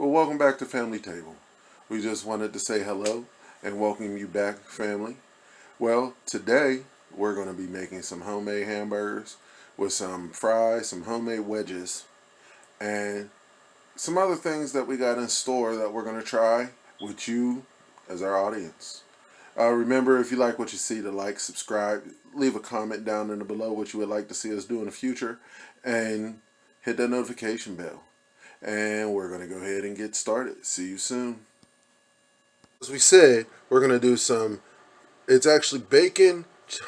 Well, welcome back to Family Table. We just wanted to say hello and welcome you back, family. Well, today we're going to be making some homemade hamburgers with some fries, some homemade wedges, and some other things that we got in store that we're going to try with you as our audience. Remember, if you like what you see, to like, subscribe, leave a comment down in the below what you would like to see us do in the future, and hit that notification bell. And we're going to go ahead and get started. See you soon. As we said, we're going to do it's actually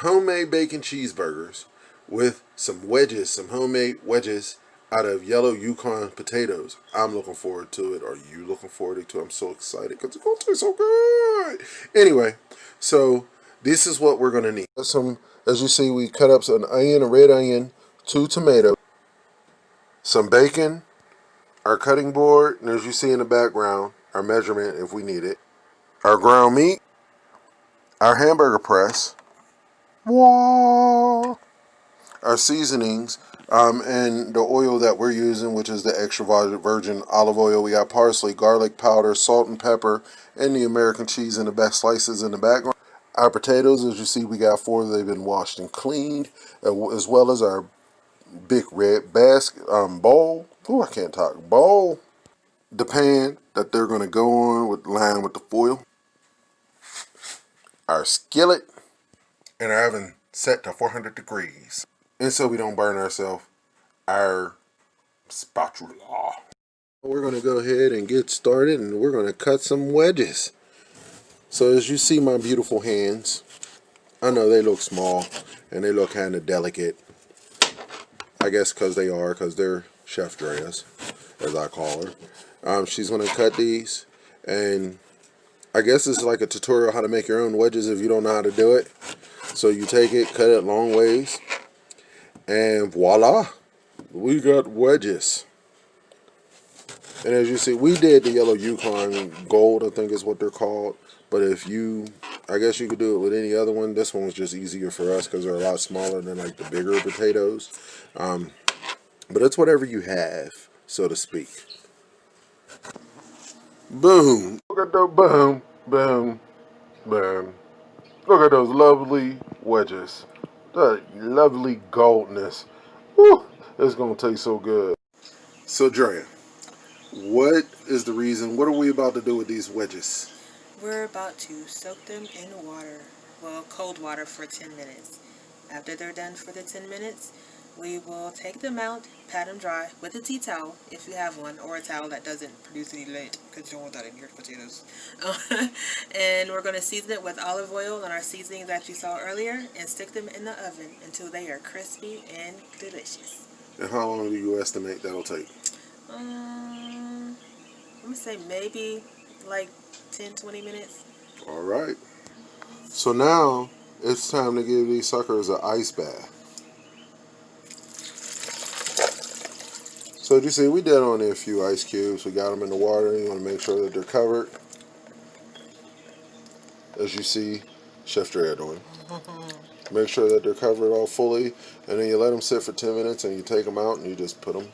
homemade bacon cheeseburgers with some wedges, some homemade wedges out of yellow Yukon potatoes. I'm looking forward to it. Are you looking forward to it? I'm so excited because it's going to taste so good. Anyway, so this is what we're going to need. As you see, we cut up an onion, a red onion, 2 tomatoes, some bacon, our cutting board, and as you see in the background, our measurement if we need it, our ground meat, our hamburger press, our seasonings, and the oil that we're using, which is the extra virgin olive oil. We got parsley, garlic powder, salt and pepper, and the American cheese in the back, slices in the background. Our potatoes, as you see, we got 4. They've been washed and cleaned, as well as our big red basket bowl. Oh, I can't talk. Bowl. The pan that they're going to go on lined with the foil, our skillet, and our oven set to 400 degrees. And so we don't burn ourselves, our spatula. We're going to go ahead and get started, and we're going to cut some wedges. So as you see my beautiful hands, I know they look small and they look kind of delicate. I guess because they're Chef Drea's, as I call her. She's going to cut these, and I guess it's like a tutorial how to make your own wedges if you don't know how to do it. So you take it, cut it long ways, and voila, we got wedges. And as you see, we did the yellow Yukon Gold, I think is what they're called. But I guess you could do it with any other one. This one was just easier for us because they're a lot smaller than like the bigger potatoes. But it's whatever you have, so to speak. Boom. Look at the boom, boom, boom. Look at those lovely wedges. That lovely goldness. Woo, it's going to taste so good. So, Drea, what is the reason? What are we about to do with these wedges? We're about to soak them in water, well, cold water for 10 minutes. After they're done for the 10 minutes, we will take them out, pat them dry with a tea towel, if you have one, or a towel that doesn't produce any lint, because you don't want that in your potatoes. And we're going to season it with olive oil and our seasonings that you saw earlier, and stick them in the oven until they are crispy and delicious. And how long do you estimate that'll take? I'm going to say maybe like 10-20 minutes. All right. So now it's time to give these suckers an ice bath. So as you see, we did only a few ice cubes. We got them in the water. You want to make sure that they're covered. As you see, Chef Drea doing. Make sure that they're covered all fully, and then you let them sit for 10 minutes, and you take them out, and you just put them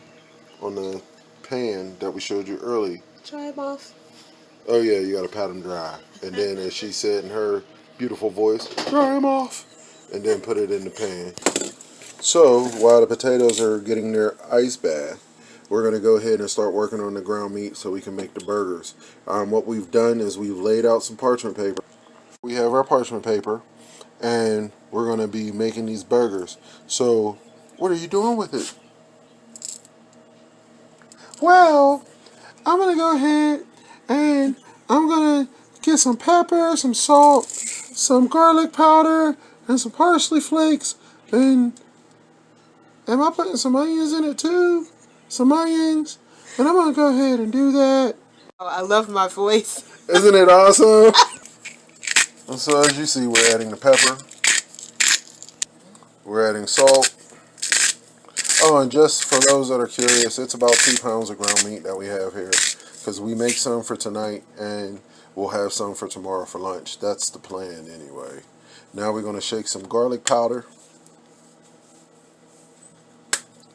on the pan that we showed you early. Dry them off. Oh yeah, you got to pat them dry. And then, as she said in her beautiful voice, dry them off, and then put it in the pan. So while the potatoes are getting their ice bath, we're going to go ahead and start working on the ground meat so we can make the burgers. What we've done is we've laid out some parchment paper. We have our parchment paper, and we're going to be making these burgers. So what are you doing with it? Well, I'm going to go ahead and I'm going to get some pepper, some salt, some garlic powder, and some parsley flakes. And am I putting some onions in it too? Some onions. And I'm going to go ahead and do that. Oh, I love my voice. Isn't it awesome? And so as you see, we're adding the pepper. We're adding salt. Oh, and just for those that are curious, it's about 2 pounds of ground meat that we have here. Because we make some for tonight, and we'll have some for tomorrow for lunch. That's the plan anyway. Now we're going to shake some garlic powder.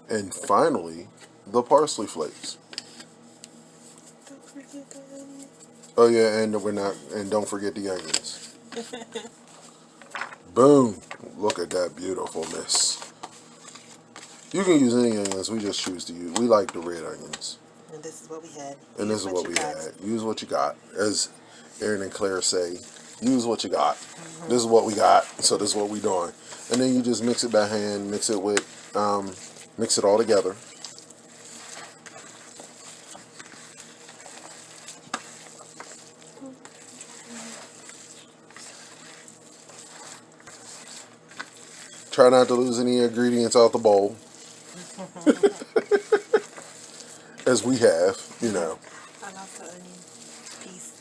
And finally, the parsley flakes. Don't Oh yeah, and don't forget the onions. Boom! Look at that beautifulness. You can use any onions. We just choose to use. We like the red onions. And this is what we had. And this is what we had. Use what you got, as Aaron and Claire say. Use what you got. This is what we got. So this is what we doing. And then you just mix it by hand. Mix it mix it all together. Try not to lose any ingredients out the bowl. As we have, you know. I love the onion piece.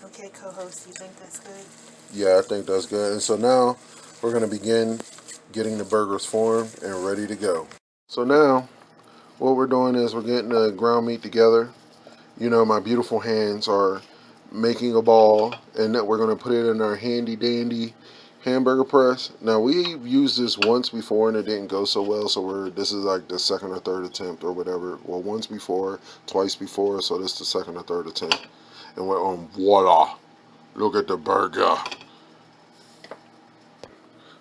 Okay, co-host, you think that's good? Yeah, I think that's good. And so now we're going to begin getting the burgers formed and ready to go. So now what we're doing is we're getting the ground meat together. You know, my beautiful hands are making a ball, and that we're going to put it in our handy dandy hamburger press. Now we've used this once before and it didn't go so well, so this is like the second or third attempt or whatever. Well, once before, twice before, so this is the second or third attempt. And we're on voila. Look at the burger.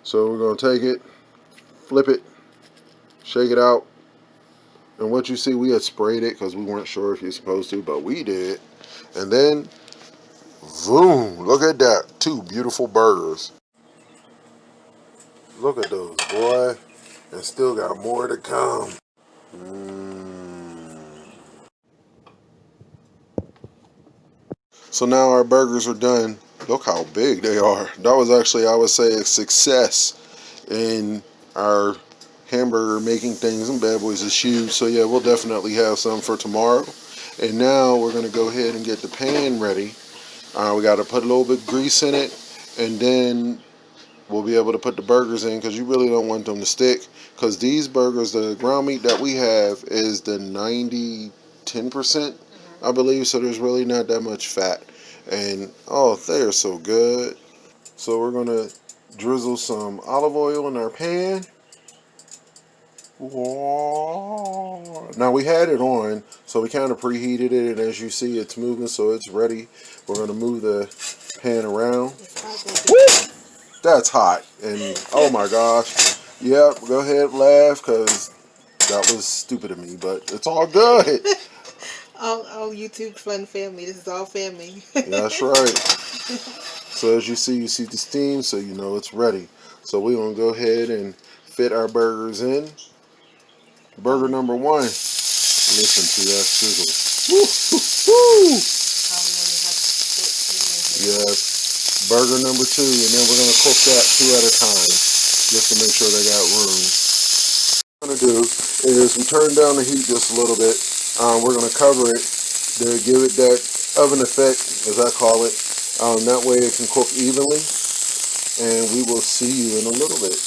So we're going to take it, flip it, shake it out. And what you see, we had sprayed it because we weren't sure if you're supposed to, but we did. And then, boom, look at that. 2 beautiful burgers. Look at those, boy. And still got more to come. So now our burgers are done. Look how big they are. That was actually, I would say, a success in our hamburger making things. And bad boys is huge. So yeah, we'll definitely have some for tomorrow. And now we're going to go ahead and get the pan ready. We got to put a little bit of grease in it. And then we'll be able to put the burgers in, because you really don't want them to stick. Because these burgers, the ground meat that we have is the 10%, I believe. So there's really not that much fat. And oh, they are so good. So we're going to drizzle some olive oil in our pan. Whoa. Now we had it on, so we kind of preheated it, and as you see, it's moving, so it's ready. We're going to move the pan around. Woo! That's hot, and oh my gosh. Yep, go ahead, laugh, because that was stupid of me, but it's all good. Oh, YouTube fun family. This is all family. That's right. So as you see the steam, so you know it's ready. So we're going to go ahead and fit our burgers in. Burger number 1. Listen to that sizzle. Woo, woo, woo. Yes. Burger number 2, and then we're going to cook that 2 at a time, just to make sure they got room. What we're going to do is we turn down the heat just a little bit. We're going to cover it to give it that oven effect, as I call it. That way it can cook evenly, and we will see you in a little bit.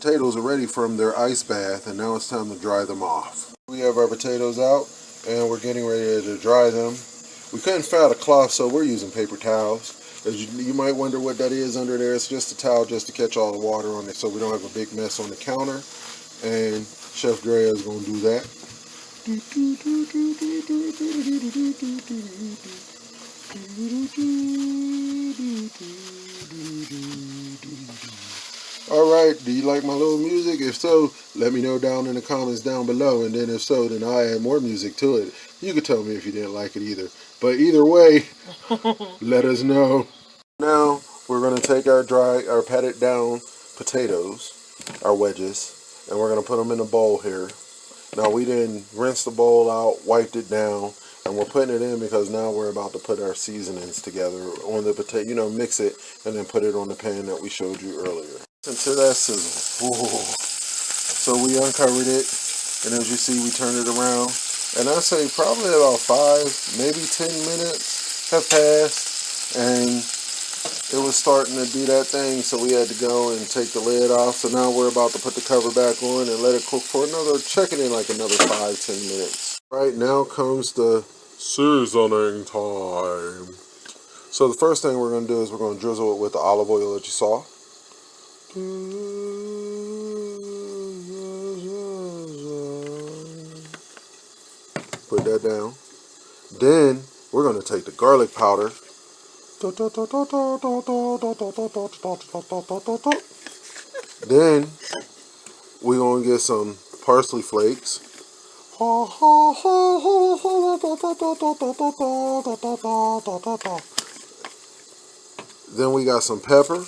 Potatoes are ready from their ice bath, and now it's time to dry them off. We have our potatoes out, and we're getting ready to dry them. We couldn't find a cloth, so we're using paper towels. As you might wonder what that is under there. It's just a towel just to catch all the water on it, so we don't have a big mess on the counter. And Chef Dre is going to do that. Alright, do you like my little music? If so, let me know down in the comments down below, and then if so, then I'll add more music to it. You could tell me if you didn't like it either. But either way, let us know. Now, we're going to take our patted down potatoes, our wedges, and we're going to put them in a bowl here. Now, we didn't rinse the bowl out, wiped it down, and we're putting it in because now we're about to put our seasonings together on the potato, mix it, and then put it on the pan that we showed you earlier. Listen to that sizzle. Ooh. So we uncovered it, and as you see, we turned it around. And I say probably about 5, maybe 10 minutes have passed, and it was starting to do that thing, so we had to go and take the lid off. So now we're about to put the cover back on and let it cook for check it in like another 5-10 minutes. Right now comes the seasoning time. So the first thing we're going to do is we're going to drizzle it with the olive oil that you saw. put that down. Then we're going to take the garlic powder. Then we're going to get some parsley flakes. Then we got some pepper.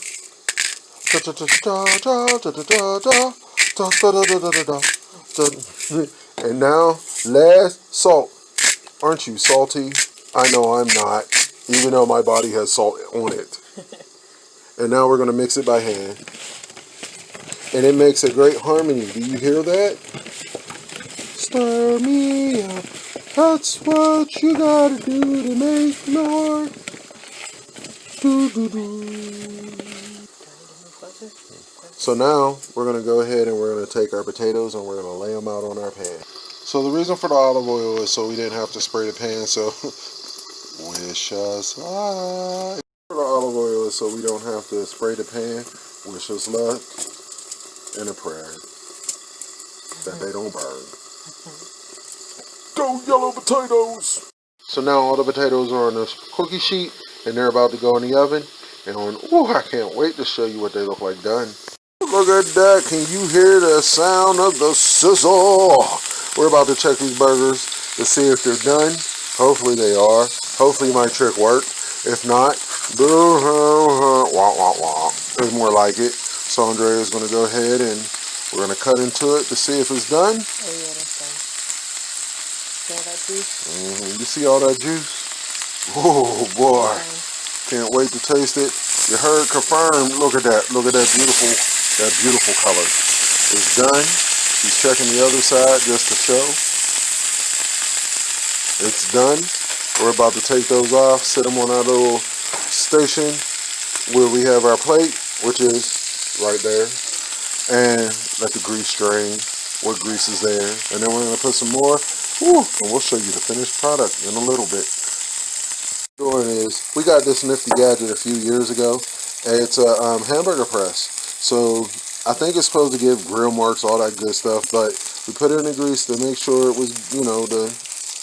And now, last, salt. Aren't you salty? I know I'm not, even though my body has salt on it. And now we're going to mix it by hand. And it makes a great harmony. Do you hear that? Stir me up. That's what you gotta do to make more. Do, do, do. So now we're going to go ahead and we're going to take our potatoes and we're going to lay them out on our pan. So the reason for the olive oil is so we didn't have to spray the pan. So wish us luck. For the olive oil is so we don't have to spray the pan. Wish us luck and a prayer that they don't burn. Go yellow potatoes! So now all the potatoes are on this cookie sheet and they're about to go in the oven. And I can't wait to show you what they look like done. Look at that. Can you hear the sound of the sizzle? We're about to check these burgers to see if they're done. Hopefully they are. Hopefully my trick worked. If not, it's more like it. So Andrea is going to go ahead and we're going to cut into it to see if it's done. Oh yeah, that's done. See all that juice? You see all that juice? Oh boy. Can't wait to taste it. You heard confirmed. Look at that. Look at that beautiful color. It's done. He's checking the other side just to show. It's done. We're about to take those off, sit them on our little station where we have our plate, which is right there. And let the grease drain. What grease is there. And then we're going to put some more. And we'll show you the finished product in a little bit. Doing is we got this nifty gadget a few years ago. It's a hamburger press. So I think it's supposed to give grill marks, all that good stuff, but we put it in the grease to make sure it was, to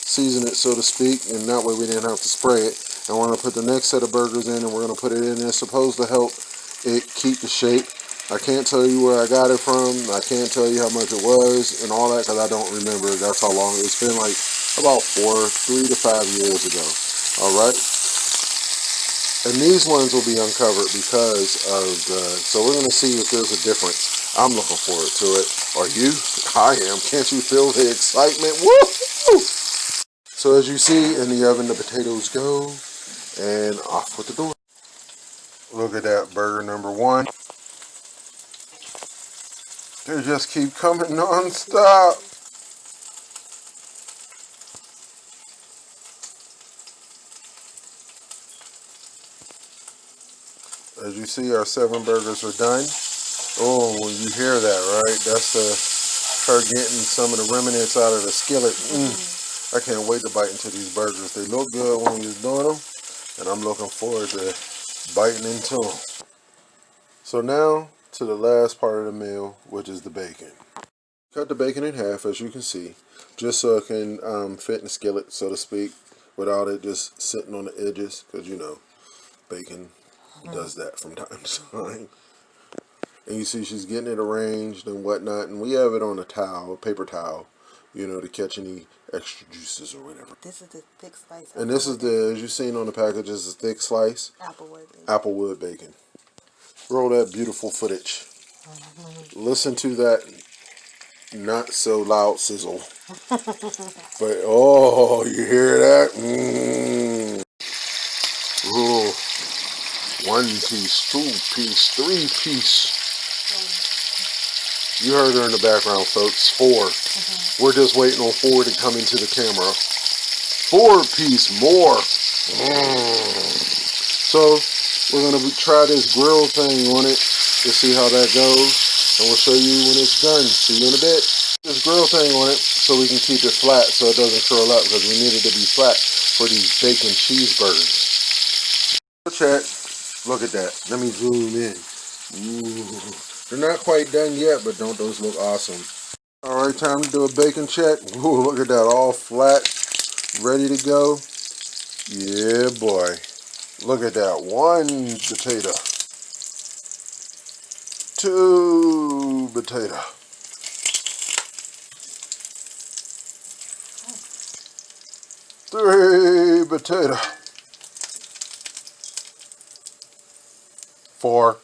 season it, so to speak, and that way we didn't have to spray it. And we're going to put the next set of burgers in and we're going to put it in. It's supposed to help it keep the shape. I can't tell you where I got it from. I can't tell you how much it was and all that because I don't remember. That's how long. It's been like about 3 to 5 years ago. Alright, and these ones will be uncovered because of so we're going to see if there's a difference. I'm looking forward to it. Are you? I am. Can't you feel the excitement? Woo! So as you see in the oven, the potatoes go and off with the door. Look at that burger number one. They just keep coming non-stop. As you see, our 7 burgers are done. Oh, you hear that, right? That's her getting some of the remnants out of the skillet. I can't wait to bite into these burgers. They look good when you're doing them, and I'm looking forward to biting into them. So now to the last part of the meal, which is the bacon. Cut the bacon in half, as you can see, just so it can fit in the skillet, so to speak, without it just sitting on the edges, because bacon does that from time to time. And you see she's getting it arranged and whatnot, and we have it on a towel, a paper towel, to catch any extra juices or whatever. This is the thick slice. And this is as you've seen on the package, is a thick slice Applewood bacon. Roll that beautiful footage. Listen to that not so loud sizzle. But you hear that? Ooh. 1 piece, 2 piece, 3 piece. You heard her in the background, folks. 4. We're just waiting on 4 to come into the camera. 4 piece more. So we're going to try this grill thing on it to see how that goes. And we'll show you when it's done. See you in a bit. This grill thing on it so we can keep it flat so it doesn't curl up because we need it to be flat for these bacon cheeseburgers. Chat. Look at that. Let me zoom in. Ooh. They're not quite done yet, but don't those look awesome? Alright, time to do a bacon check. Ooh, look at that, all flat. ready to go. Yeah, boy. Look at that. 1 potato. 2 potato. 3 potato. 4.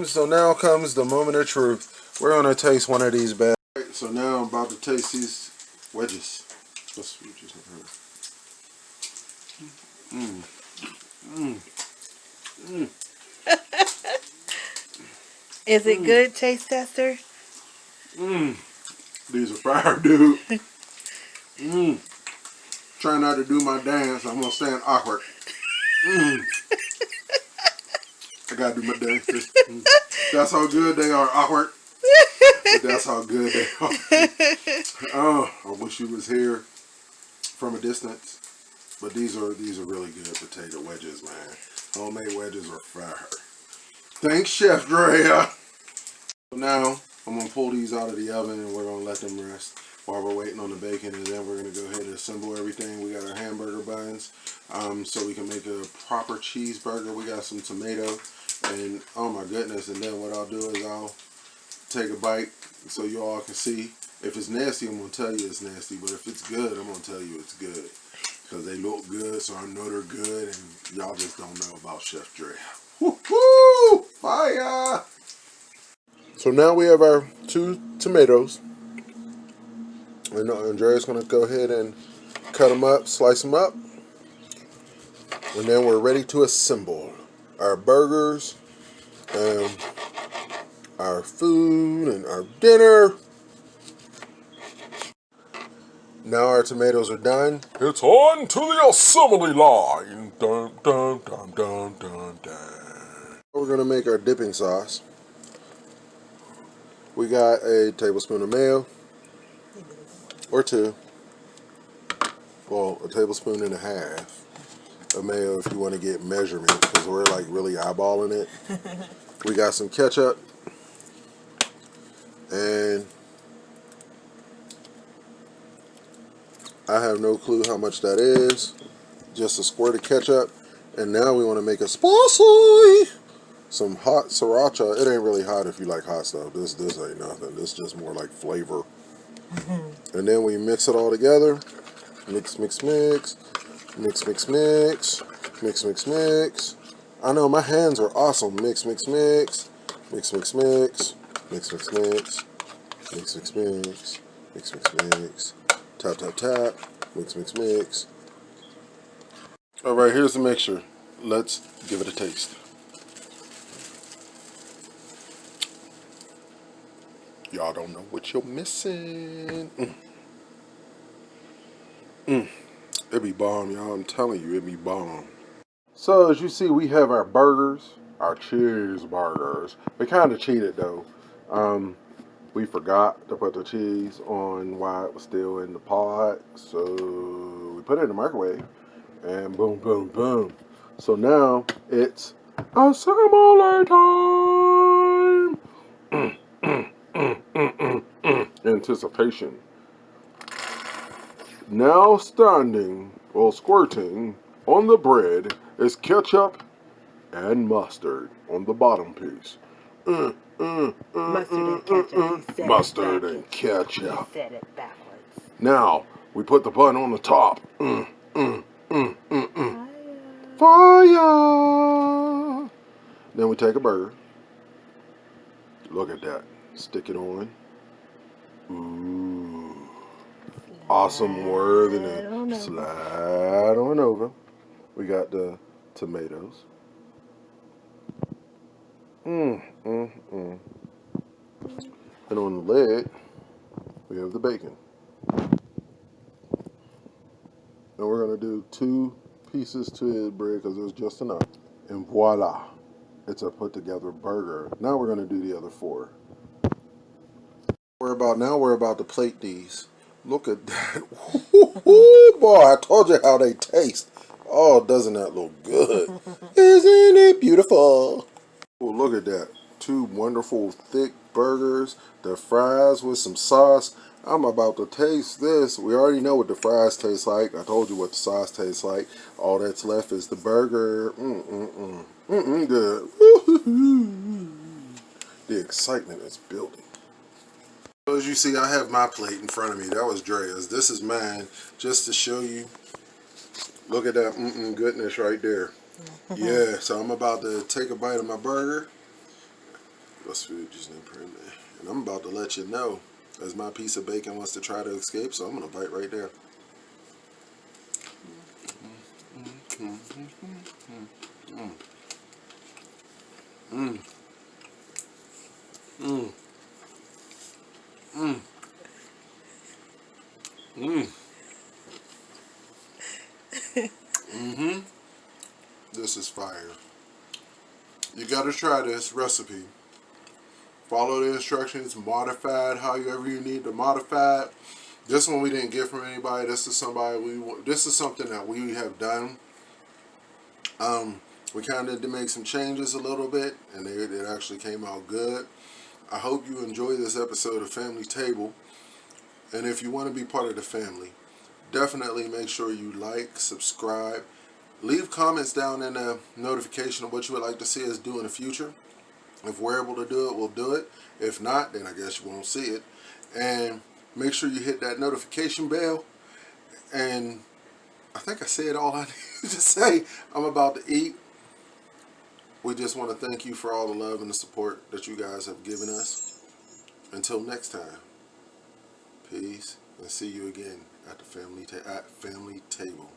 So now comes the moment of truth. We're gonna taste one of these bad. Right, so now I'm about to taste these wedges. What's wedges? Mmm. Mmm. Mmm. Is it good, taste tester? Mmm. These are fire, dude. Mmm. Try not to do my dance. I'm gonna stand awkward. Mmm. I gotta do my dance. That's how good they are. Awkward. But that's how good they are. Oh, I wish you was here from a distance. But these are really good potato wedges, man. Homemade wedges are fire. Thanks, Chef Drea. Now I'm gonna pull these out of the oven and we're gonna let them rest while we're waiting on the bacon, and then we're gonna go ahead and assemble everything. We got our hamburger buns, so we can make a proper cheeseburger. We got some tomato, and oh my goodness! And then what I'll do is I'll take a bite so you all can see. If it's nasty, I'm gonna tell you it's nasty, but if it's good, I'm gonna tell you it's good. Because they look good, so I know they're good, and y'all just don't know about Chef Dre. Woo-hoo! Fire! So now we have our 2 tomatoes. And Andrea's going to go ahead and cut them up, slice them up. And then we're ready to assemble our burgers, and our food, and our dinner. Now our tomatoes are done. It's on to the assembly line. Dun, dun, dun, dun, dun, dun. We're going to make our dipping sauce. We got a tablespoon of mayo, or 2. Well, a tablespoon and a half of mayo if you want to get measurement, because we're like really eyeballing it. We got some ketchup, and I have no clue how much that is. Just a squirt of ketchup. And now we want to make a spicy. Some hot sriracha. It ain't really hot if you like hot stuff. This ain't nothing. This is just more like flavor. And then we mix it all together. Mix, mix, mix. Mix, mix, mix. Mix, mix, mix. I know my hands are awesome. Mix, mix, mix. Mix, mix, mix. Mix, mix, mix. Mix, mix, mix. Mix, mix, mix. Tap, tap, tap. Mix, mix, mix. Alright, here's the mixture. Let's give it a taste. Y'all don't know what you're missing. It be bomb, y'all. I'm telling you, it be bomb. So, as you see, we have our burgers, our cheeseburgers. We kind of cheated, though. We forgot to put the cheese on while it was still in the pot. So, we put it in the microwave. And boom, boom, boom. So now it's assembly time. Anticipation. Now standing or squirting on the bread is ketchup and mustard on the bottom piece. Mustard and ketchup. Mustard and ketchup. He said it backwards. Now we put the bun on the top. Fire! Then we take a burger. Look at that. Stick it on. Ooh. Awesome worthiness. Slide on over. We got the tomatoes. And on the lid, we have the bacon. And we're going to do 2 pieces to the bread because there's just enough. And voila. It's a put together burger. Now we're going to do the other 4. Now we're about to plate these. Look at that. Ooh, boy, I told you how they taste. Oh, doesn't that look good? Isn't it beautiful? Oh, look at that. 2 wonderful thick burgers. The fries with some sauce. I'm about to taste this. We already know what the fries taste like. I told you what the sauce tastes like. All that's left is the burger. Good. The excitement is building. So as you see, I have my plate in front of me. That was Drea's. This is mine, just to show you. Look at that goodness right there. Yeah, so I'm about to take a bite of my burger. What's food just in print, man? And I'm about to let you know, as my piece of bacon wants to try to escape, so I'm gonna bite right there. This is fire. You gotta try this recipe. Follow the instructions, modify it however you need to modify it. This one we didn't get from anybody. This is something that we have done. We kind of had to make some changes a little bit, and it actually came out good. I hope you enjoy this episode of Family Table. And if you want to be part of the family, definitely make sure you like, subscribe, leave comments down in the notification of what you would like to see us do in the future. If we're able to do it, we'll do it. If not, then I guess you won't see it. And make sure you hit that notification bell. And I think I said all I need to say. I'm about to eat. We just want to thank you for all the love and the support that you guys have given us. Until next time, peace, and see you again at the family table.